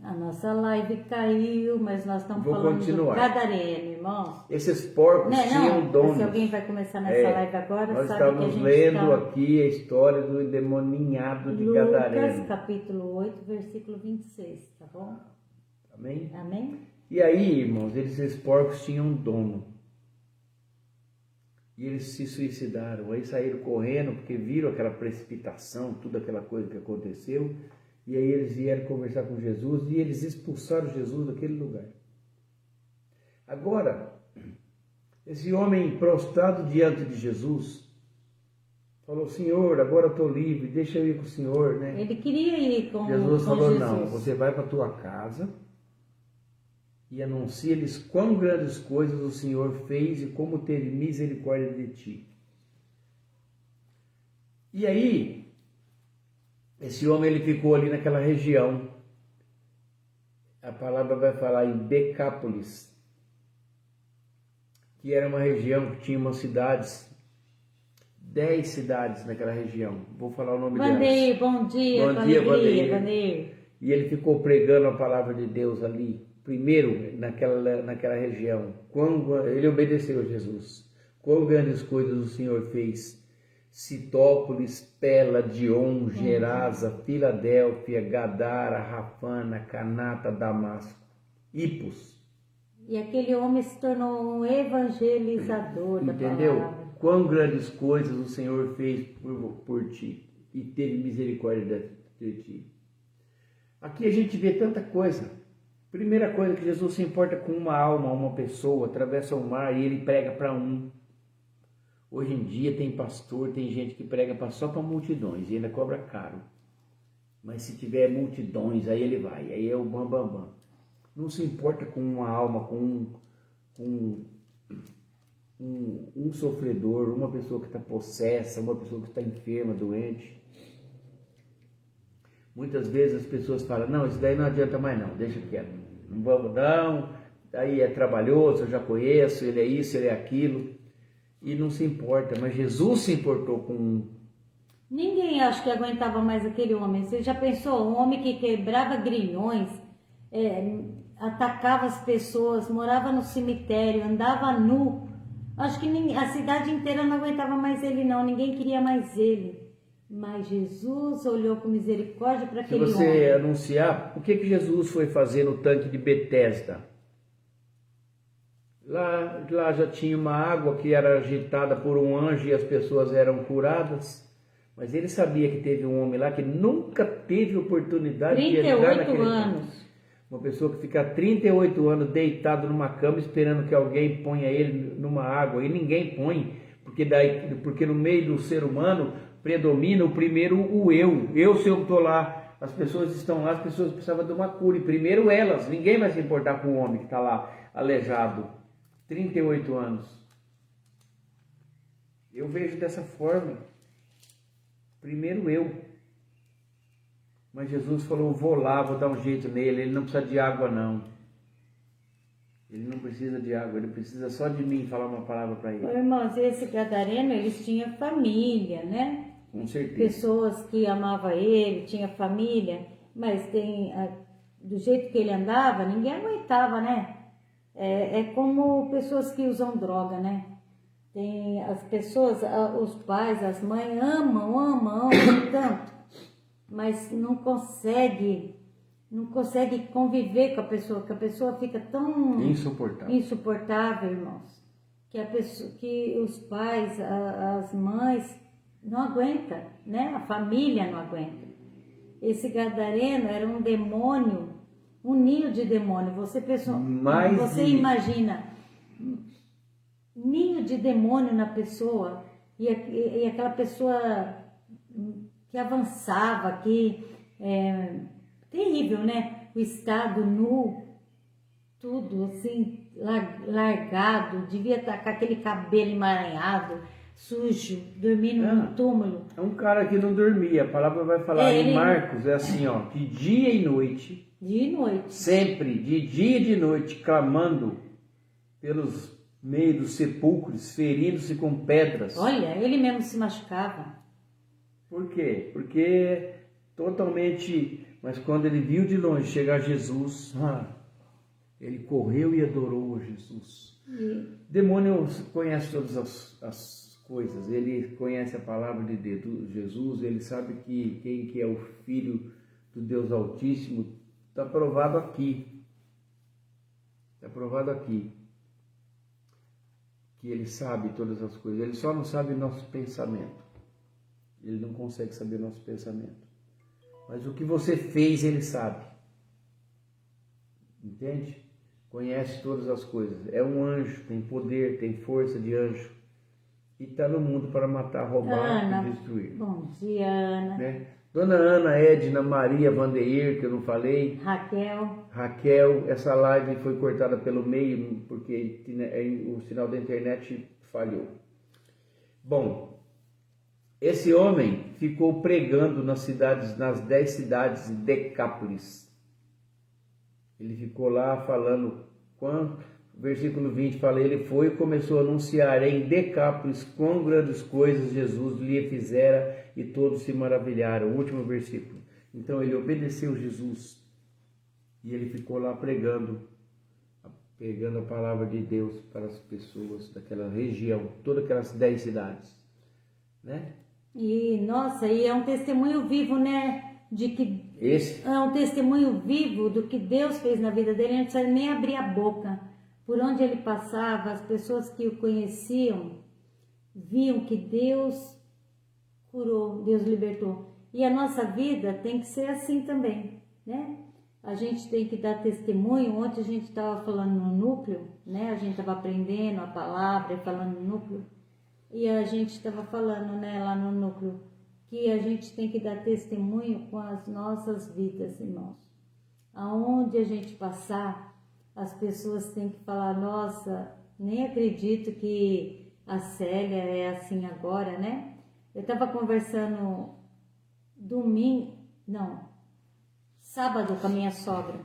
A nossa live caiu, mas nós estamos Vou falando continuar. do Gadareno, irmãos. Esses porcos tinham donos. Se alguém vai começar nessa live agora, nós sabe que a estamos gente lendo está... aqui a história do endemoniado de Gadareno. Lucas, capítulo 8, versículo 26, tá bom? Amém? Amém? E aí, irmãos, esses porcos tinham um dono. E eles se suicidaram. Aí saíram correndo porque viram aquela precipitação, toda aquela coisa que aconteceu. E aí eles vieram conversar com Jesus e eles expulsaram Jesus daquele lugar. Agora, esse homem prostrado diante de Jesus falou: Senhor, agora eu estou livre, deixa eu ir com o Senhor, né? Ele queria ir com Jesus com falou: Jesus. Não, você vai para a tua casa e anuncia-lhes quão grandes coisas o Senhor fez e como teve misericórdia de ti. E aí, esse homem ele ficou ali naquela região. A palavra vai falar em Decápolis, que era uma região que tinha umas cidades, 10 cidades naquela região. Vou falar o nome delas. Vandeir, bom dia, Bom com dia, alegria, Vandeir. Vandeir. E ele ficou pregando a palavra de Deus ali, primeiro naquela região. Ele obedeceu a Jesus. Quão grandes coisas o Senhor fez. Citópolis, Pela, Dion, Gerasa, Filadélfia, Gadara, Rafana, Canata, Damasco, Ipos. E aquele homem se tornou um evangelizador da Entendeu? palavra. Quão grandes coisas o Senhor fez por ti e teve misericórdia de ti. Aqui a gente vê tanta coisa. Primeira coisa, que Jesus se importa com uma alma, uma pessoa, atravessa o mar e ele prega para um. Hoje em dia tem pastor, tem gente que prega só para multidões e ainda cobra caro. Mas se tiver multidões, aí ele vai, aí é o bam. Não se importa com uma alma, com um sofredor, uma pessoa que está possessa, uma pessoa que está enferma, doente. Muitas vezes as pessoas falam: não, isso daí não adianta mais não, deixa quieto, não vamos não, aí é trabalhoso, eu já conheço, ele é isso, ele é aquilo. E não se importa, mas Jesus se importou com um. Ninguém acho que aguentava mais aquele homem. Você já pensou? Um homem que quebrava grilhões, atacava as pessoas, morava no cemitério, andava nu. Acho que a cidade inteira não aguentava mais ele não, ninguém queria mais ele. Mas Jesus olhou com misericórdia para aquele homem. Se você anunciar, o que Jesus foi fazer no tanque de Betesda? Lá já tinha uma água que era agitada por um anjo e as pessoas eram curadas. Mas ele sabia que teve um homem lá que nunca teve oportunidade de entrar naquele 38 anos. Uma pessoa que fica 38 anos deitado numa cama esperando que alguém ponha ele numa água. E ninguém põe, porque no meio do ser humano predomina o primeiro o eu. Se eu estou lá, as pessoas estão lá, as pessoas precisavam de uma cura. E primeiro elas, ninguém vai se importar com o homem que está lá aleijado. 38 anos. Eu vejo dessa forma. Primeiro eu. Mas Jesus falou: vou lá, vou dar um jeito nele. Ele não precisa de água não. Ele não precisa de água, ele precisa só de mim falar uma palavra para ele. Irmãos, esse Gadareno, eles tinham família, né? Com certeza. Pessoas que amavam ele, tinha família. Mas do jeito que ele andava, ninguém aguentava, né? É como pessoas que usam droga, né? Tem as pessoas, os pais, as mães amam tanto, mas não consegue conviver com a pessoa, que a pessoa fica tão insuportável, irmãos, que os pais, as mães não aguentam, né? A família não aguenta. Esse Gadareno era um demônio, um ninho de demônio. Você imagina ninho de demônio na pessoa e aquela pessoa que avançava, terrível, né? O estado nu, tudo assim largado, devia estar com aquele cabelo emaranhado, sujo, dormindo no túmulo. É um cara que não dormia. A palavra vai falar em Marcos, é assim, ó, de dia e noite. Dia e noite. Sempre, de dia e de noite, clamando pelos meios dos sepulcros, ferindo-se com pedras. Olha, ele mesmo se machucava. Por quê? Porque totalmente Mas quando ele viu de longe chegar Jesus, ele correu e adorou a Jesus. Demônio conhece todas as coisas, ele conhece a palavra de Deus, Jesus, ele sabe que quem que é o Filho do Deus Altíssimo. Está provado aqui. Está provado aqui. Que ele sabe todas as coisas. Ele só não sabe o nosso pensamento. Ele não consegue saber o nosso pensamento. Mas o que você fez, ele sabe. Entende? Conhece todas as coisas. É um anjo, tem poder, tem força de anjo. E está no mundo para matar, roubar e destruir. Bom dia, Ana. Né? Dona Ana, Edna, Maria, Vandeir, que eu não falei. Raquel, essa live foi cortada pelo meio, porque o sinal da internet falhou. Bom, esse homem ficou pregando nas 10 cidades de Decápolis. Ele ficou lá falando, versículo 20 fala, ele foi e começou a anunciar em Decápolis quão grandes coisas Jesus lhe fizera e todos se maravilharam. O último versículo. Então ele obedeceu Jesus e ele ficou lá pregando a palavra de Deus para as pessoas daquela região, todas aquelas 10 cidades, né? E nossa, e é um testemunho vivo, né? É um testemunho vivo do que Deus fez na vida dele. Ele não precisa nem abrir a boca. Por onde ele passava, as pessoas que o conheciam viam que Deus curou, Deus libertou. E a nossa vida tem que ser assim também, né? A gente tem que dar testemunho. Ontem a gente estava falando no núcleo, né? A gente estava aprendendo a palavra e falando no núcleo. E a gente estava falando, né, lá no núcleo, que a gente tem que dar testemunho com as nossas vidas, irmãos. Aonde a gente passar, as pessoas têm que falar, nossa, nem acredito que a Célia é assim agora, né? Eu estava conversando sábado com a minha sogra.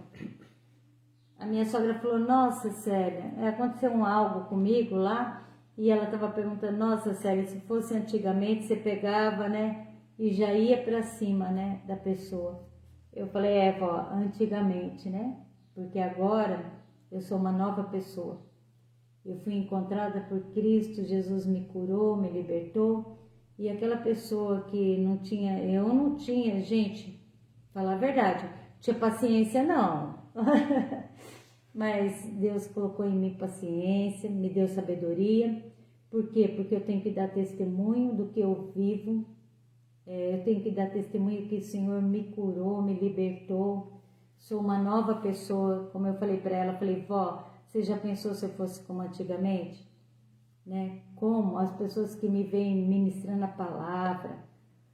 A minha sogra falou, nossa, Célia, aconteceu algo comigo lá, e ela estava perguntando, nossa, Célia, se fosse antigamente, você pegava, né, e já ia para cima, né, da pessoa. Eu falei, vó, antigamente, né, porque agora eu sou uma nova pessoa. Eu fui encontrada por Cristo, Jesus me curou, me libertou, e aquela pessoa que eu não tinha, gente, falar a verdade, tinha paciência não, mas Deus colocou em mim paciência, me deu sabedoria. Por quê? Porque eu tenho que dar testemunho do que eu vivo, eu tenho que dar testemunho que o Senhor me curou, me libertou, sou uma nova pessoa. Como eu falei para ela, falei, vó, você já pensou se eu fosse como antigamente? Né? Como as pessoas que me veem ministrando a palavra,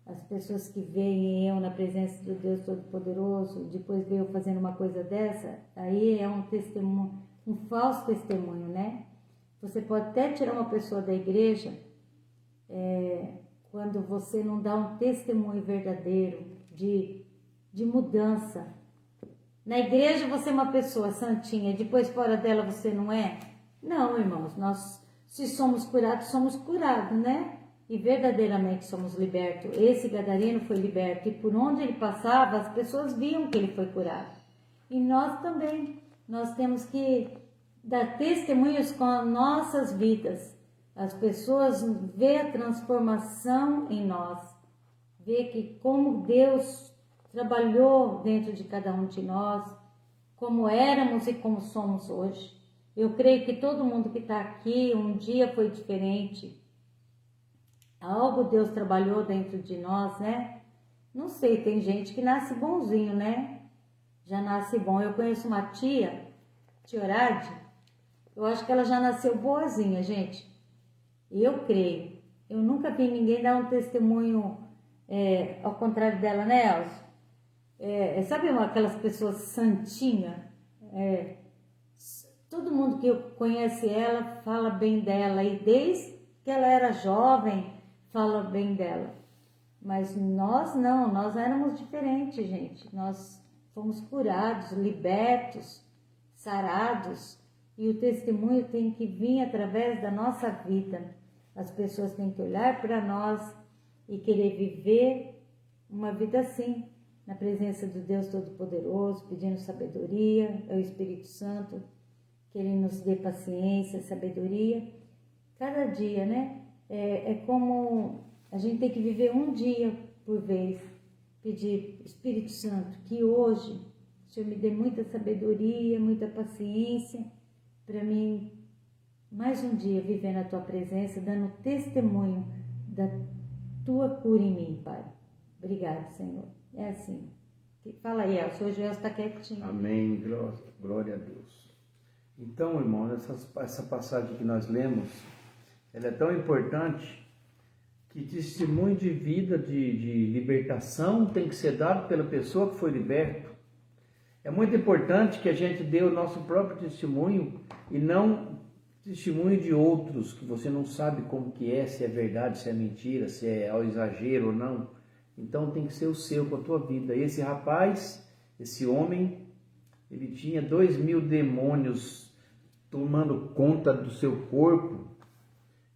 as pessoas que veem eu na presença do Deus Todo-Poderoso, depois veem eu fazendo uma coisa dessa, aí é um testemunho, um falso testemunho, né? Você pode até tirar uma pessoa da igreja quando você não dá um testemunho verdadeiro de mudança. Na igreja você é uma pessoa santinha, depois fora dela você não é? Não, irmãos, nós se somos curados, né? E verdadeiramente somos libertos. Esse gadareno foi liberto e por onde ele passava as pessoas viam que ele foi curado. E nós também, nós temos que dar testemunhos com as nossas vidas. As pessoas vê a transformação em nós, vê que como Deus trabalhou dentro de cada um de nós, como éramos e como somos hoje. Eu creio que todo mundo que está aqui um dia foi diferente. Algo Deus trabalhou dentro de nós, né? Não sei, tem gente que nasce bonzinho, né? Já nasce bom. Eu conheço uma tia Orade, eu acho que ela já nasceu boazinha, gente. Eu creio. Eu nunca vi ninguém dar um testemunho ao contrário dela, né, Elcio? Sabe aquelas pessoas santinhas? Todo mundo que conhece ela fala bem dela. E desde que ela era jovem, fala bem dela. Mas nós não, nós éramos diferentes, gente. Nós fomos curados, libertos, sarados. E o testemunho tem que vir através da nossa vida. As pessoas têm que olhar para nós e querer viver uma vida assim. na presença do Deus Todo-Poderoso, pedindo sabedoria ao Espírito Santo, que Ele nos dê paciência, sabedoria. Cada dia, né? É como a gente tem que viver um dia por vez. Pedir, Espírito Santo, que hoje o Senhor me dê muita sabedoria, muita paciência, para mim, mais um dia viver na Tua presença, dando testemunho da Tua cura em mim, Pai. Obrigado, Senhor. É assim. Fala aí, o Senhor Joel está quietinho. Amém. Glória a Deus. Então, irmão, essa passagem que nós lemos, ela é tão importante que testemunho de vida, de libertação, tem que ser dado pela pessoa que foi liberta. É muito importante que a gente dê o nosso próprio testemunho e não testemunho de outros, que você não sabe como que é, se é verdade, se é mentira, se é ao exagero ou não. Então tem que ser o seu, com a tua vida. Esse rapaz, esse homem, ele tinha 2.000 demônios tomando conta do seu corpo,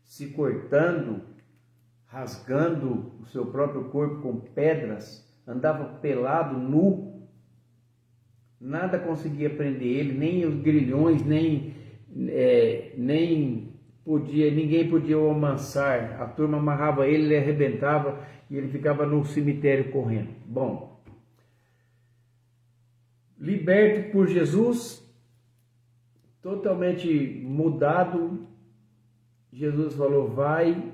se cortando, rasgando o seu próprio corpo com pedras, andava pelado, nu, nada conseguia prender ele, nem os grilhões, ninguém podia o amansar, a turma amarrava ele, ele arrebentava e ele ficava no cemitério correndo. Bom, liberto por Jesus, totalmente mudado, Jesus falou, vai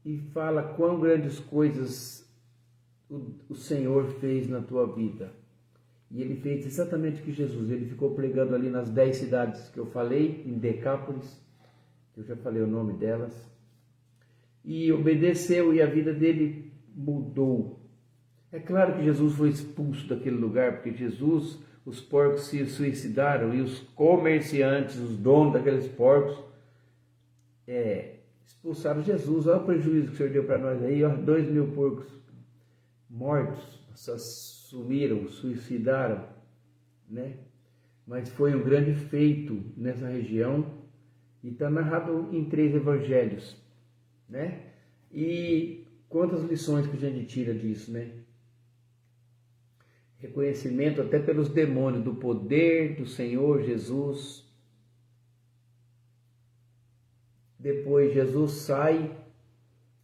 e fala quão grandes coisas o Senhor fez na tua vida. E ele fez exatamente o que Jesus, ele ficou pregando ali nas 10 cidades que eu falei, em Decápolis, que eu já falei o nome delas, e obedeceu e a vida dele mudou. É claro que Jesus foi expulso daquele lugar, porque Jesus, os porcos se suicidaram e os comerciantes, os donos daqueles porcos, expulsaram Jesus. Olha o prejuízo que o Senhor deu para nós aí, 2.000 porcos mortos, sumiram, suicidaram, né? Mas foi um grande feito nessa região e está narrado em 3 evangelhos, né? E quantas lições que a gente tira disso, né? Reconhecimento até pelos demônios do poder do Senhor Jesus. Depois Jesus sai,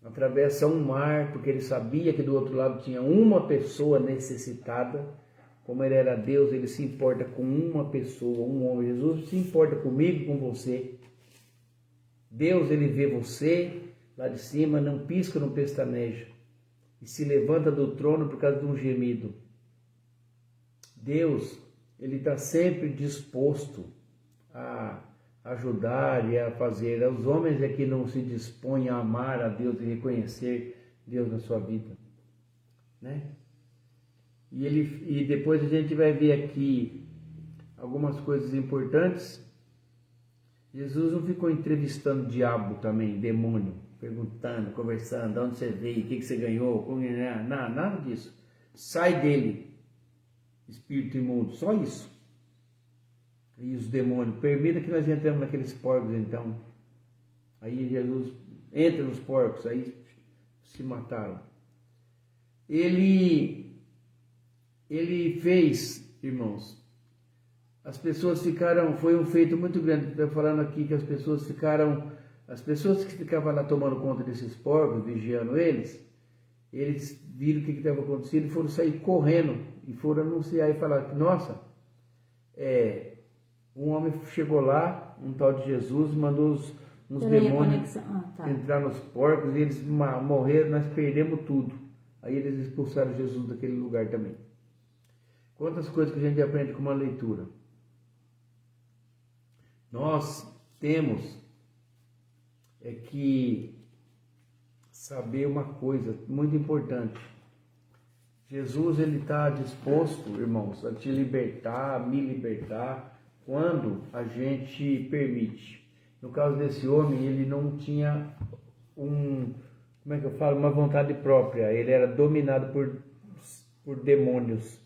atravessa um mar, porque ele sabia que do outro lado tinha uma pessoa necessitada. Como ele era Deus, ele se importa com uma pessoa, um homem. Jesus se importa comigo, com você. Deus, ele vê você lá de cima, não pisca, não pestaneja, e se levanta do trono por causa de um gemido. Deus, ele está sempre disposto a ajudar e a fazer. Os homens é que não se dispõem a amar a Deus e reconhecer Deus na sua vida, né? E depois a gente vai ver aqui algumas coisas importantes. Jesus não ficou entrevistando o diabo também, demônio, perguntando, conversando, de onde você veio, o que você ganhou, nada disso. Sai dele, espírito imundo, só isso. E os demônios, permita que nós entremos naqueles porcos então. Aí Jesus entra nos porcos, aí se mataram. Ele fez, irmãos, as pessoas ficaram, foi um feito muito grande. Estou falando aqui que as pessoas que ficavam lá tomando conta desses porcos, vigiando eles viram o que estava acontecendo e foram sair correndo e foram anunciar e falar que, nossa, um homem chegou lá, um tal de Jesus, mandou uns demônios entrar nos porcos e eles morreram, nós perdemos tudo. Aí eles expulsaram Jesus daquele lugar também. Quantas coisas que a gente aprende com uma leitura. Nós temos que saber uma coisa muito importante. Jesus, ele está disposto, irmãos, a te libertar, a me libertar, quando a gente permite. No caso desse homem, ele não tinha uma vontade própria. Ele era dominado por demônios.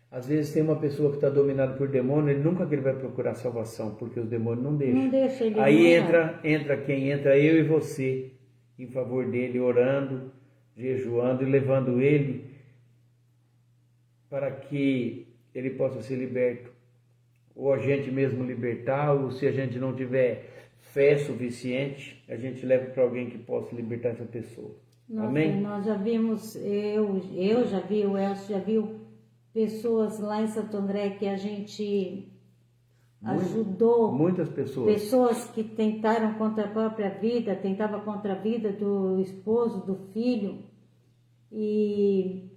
Às vezes tem uma pessoa que está dominada por demônio, ele nunca vai procurar salvação, porque os demônios não deixam. Não deixa ele. Aí entra quem? Entra eu e você, em favor dele, orando, jejuando e levando ele para que ele possa ser liberto. Ou a gente mesmo libertar, ou se a gente não tiver fé suficiente, a gente leva para alguém que possa libertar essa pessoa. Nossa, Amém? nós já vimos, eu já vi, o Elcio já viu pessoas lá em Santo André que a gente ajudou. Muitas pessoas. Pessoas que tentaram contra a própria vida, tentavam contra a vida do esposo, do filho. E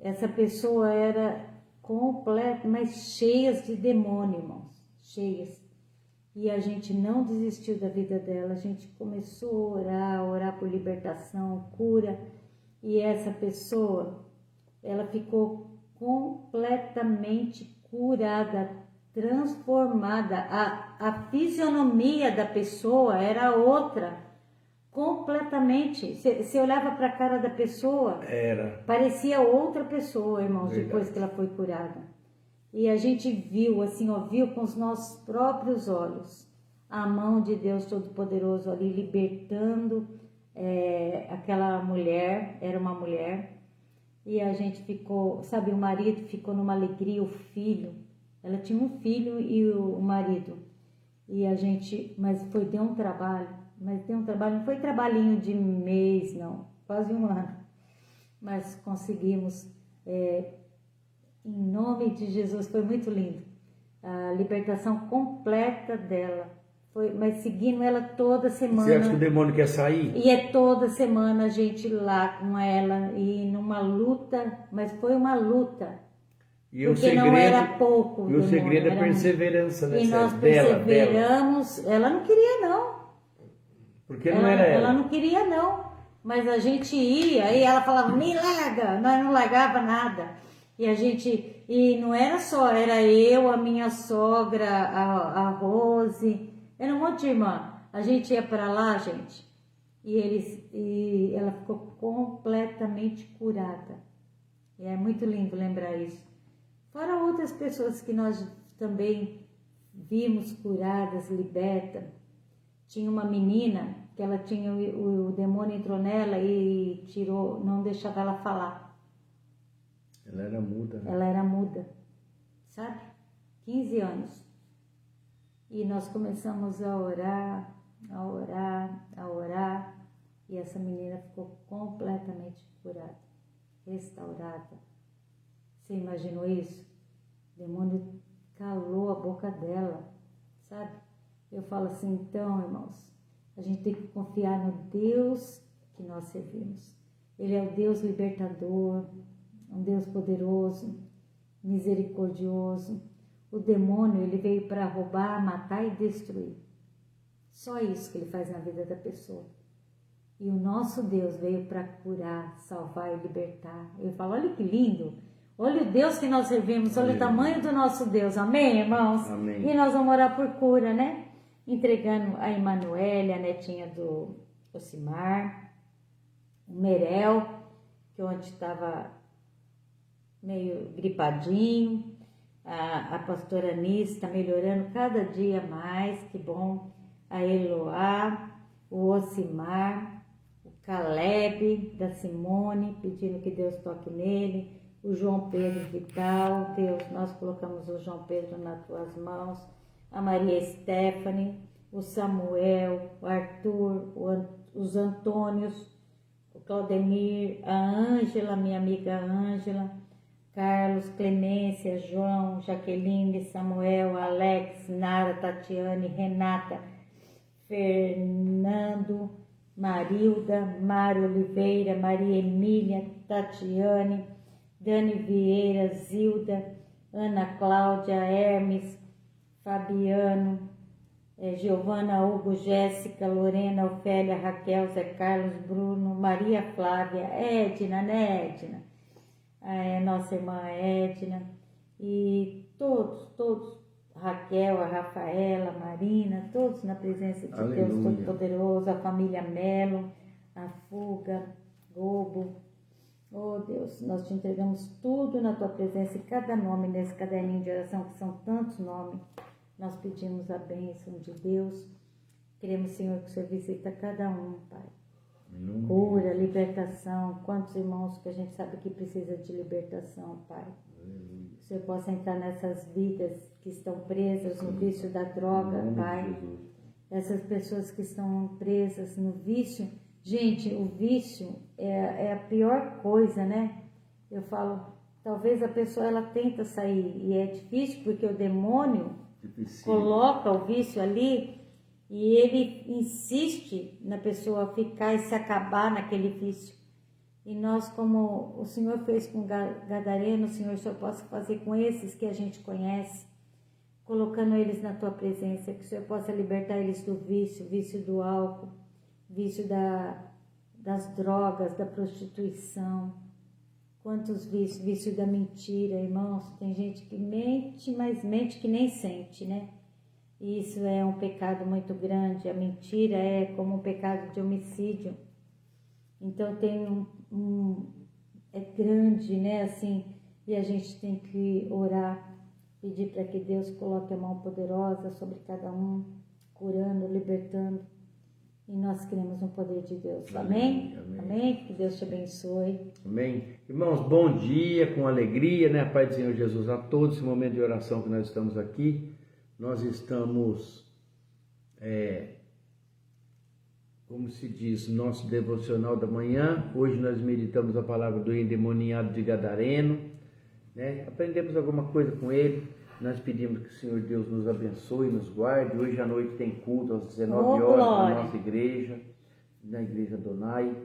essa pessoa era completa, mas cheias de demônio, irmãos, cheias. E a gente não desistiu da vida dela, a gente começou a orar por libertação, cura. E essa pessoa, ela ficou completamente curada, transformada. A fisionomia da pessoa era outra. Completamente. Você olhava para a cara da pessoa, parecia outra pessoa, irmãos, verdade, depois que ela foi curada. E a gente viu, assim, viu com os nossos próprios olhos a mão de Deus Todo-Poderoso ali libertando aquela mulher, era uma mulher, e a gente ficou, sabe, o marido ficou numa alegria, o filho, ela tinha um filho e o marido, e a gente, mas deu um trabalho. Não foi trabalhinho de mês, não, quase um ano. Mas conseguimos, em nome de Jesus, foi muito lindo. A libertação completa dela. Mas seguindo ela toda semana. Você acha que o demônio quer sair? E toda semana a gente lá com ela, e numa luta, mas foi uma luta. E porque não era pouco. E o segredo é perseverança, né? E nós perseveramos, ela não queria não. Porque não era ela. Ela não queria não, mas a gente ia, e ela falava, me larga, nós não largava nada. E não era só, era eu, a minha sogra, a Rose, era um monte de irmã. A gente ia para lá, gente, e ela ficou completamente curada. E é muito lindo lembrar isso. Fora outras pessoas que nós também vimos curadas, libertas. Tinha uma menina que ela tinha, o demônio entrou nela e tirou, não deixava ela falar. Ela era muda. Né? Ela era muda, sabe? 15 anos. E nós começamos a orar, e essa menina ficou completamente curada, restaurada. Você imaginou isso? O demônio calou a boca dela, sabe? Eu falo assim, então, irmãos, a gente tem que confiar no Deus que nós servimos. Ele é o Deus libertador, um Deus poderoso, misericordioso. O demônio, ele veio para roubar, matar e destruir. Só isso que ele faz na vida da pessoa. E o nosso Deus veio para curar, salvar e libertar. Eu falo, olha que lindo. Olha o Deus que nós servimos, olha o tamanho do nosso Deus. Amém, irmãos? Amém. E nós vamos orar por cura, né? Entregando a Emanuele, a netinha do Ocimar, o Merel, que ontem estava meio gripadinho, a pastora Anice está melhorando cada dia mais, que bom, a Eloá, o Ocimar, o Caleb, da Simone, pedindo que Deus toque nele, o João Pedro Vital, Deus, nós colocamos o João Pedro nas tuas mãos, a Maria Stephanie, o Samuel, o Arthur, os Antônios, o Claudemir, a Ângela, minha amiga Ângela, Carlos, Clemência, João, Jaqueline, Samuel, Alex, Nara, Tatiane, Renata, Fernando, Marilda, Mário Oliveira, Maria Emília, Tatiane, Dani Vieira, Zilda, Ana Cláudia, Hermes, Fabiano, Giovana, Hugo, Jéssica, Lorena, Ofélia, Raquel, Zé Carlos, Bruno, Maria Flávia, Edna, né, Edna? Nossa irmã Edna, e todos, Raquel, a Rafaela, a Marina, todos na presença de Aleluia. Deus Todo-Poderoso, a família Melo, a Fuga, Gobo. Oh Deus, nós te entregamos tudo na tua presença e cada nome nesse caderninho de oração, que são tantos nomes, nós pedimos a bênção de Deus. Queremos, Senhor, que o Senhor visita cada um, Pai. Cura, libertação. Quantos irmãos que a gente sabe que precisa de libertação, Pai. Que o Senhor possa entrar nessas vidas que estão presas no vício da droga, Pai. Essas pessoas que estão presas no vício. Gente, o vício é a pior coisa, né? Eu falo, talvez a pessoa ela tenta sair e é difícil porque o demônio coloca o vício ali e ele insiste na pessoa ficar e se acabar naquele vício. E nós, como o Senhor fez com Gadareno, o Senhor só possa fazer com esses que a gente conhece, colocando eles na tua presença, que o Senhor possa libertar eles do vício, vício do álcool, vício das drogas, da prostituição. Quantos vícios, vício da mentira, irmãos, tem gente que mente, mas mente que nem sente, né? E isso é um pecado muito grande, a mentira é como um pecado de homicídio. Então tem é grande, né, assim, e a gente tem que orar, pedir para que Deus coloque a mão poderosa sobre cada um, curando, libertando. E nós cremos no poder de Deus. Amém? Amém? Que Deus te abençoe. Amém. Irmãos, bom dia, com alegria, né? Pai do Senhor Jesus a todos. Esse momento de oração que nós estamos aqui, nós estamos, como se diz, nosso devocional da manhã. Hoje nós meditamos a palavra do endemoniado de Gadareno, né? Aprendemos alguma coisa com ele. Nós pedimos que o Senhor Deus nos abençoe, nos guarde. Hoje à noite tem culto às 19 horas na nossa igreja, na Igreja Donai.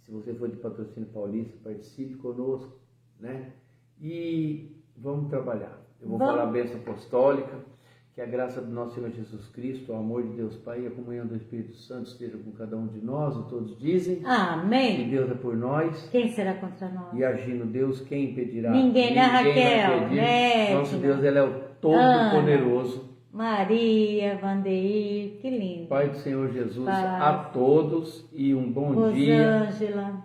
Se você for de Patrocínio Paulista, participe conosco, né? E vamos trabalhar. Eu vou falar a bênção apostólica. Que a graça do nosso Senhor Jesus Cristo, o amor de Deus Pai e a comunhão do Espírito Santo esteja com cada um de nós. E todos dizem: amém. Que Deus é por nós. Quem será contra nós? E agindo Deus, quem impedirá? Ninguém, né, Raquel? Nosso Deus, Ele é o Todo-Poderoso. Maria, Vandeir, que lindo. Pai do Senhor Jesus, a todos e um bom dia. Rosângela,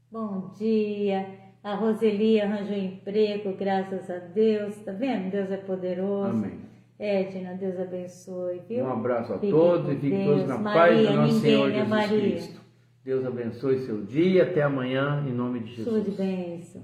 bom dia. A Roseli arranjou emprego, graças a Deus. Tá vendo? Deus é poderoso. Amém. Edna, Deus abençoe, viu? Um abraço a todos e fiquem todos na paz do nosso Senhor Jesus Cristo. Deus abençoe seu dia. Até amanhã, em nome de Jesus. Sua de bênção.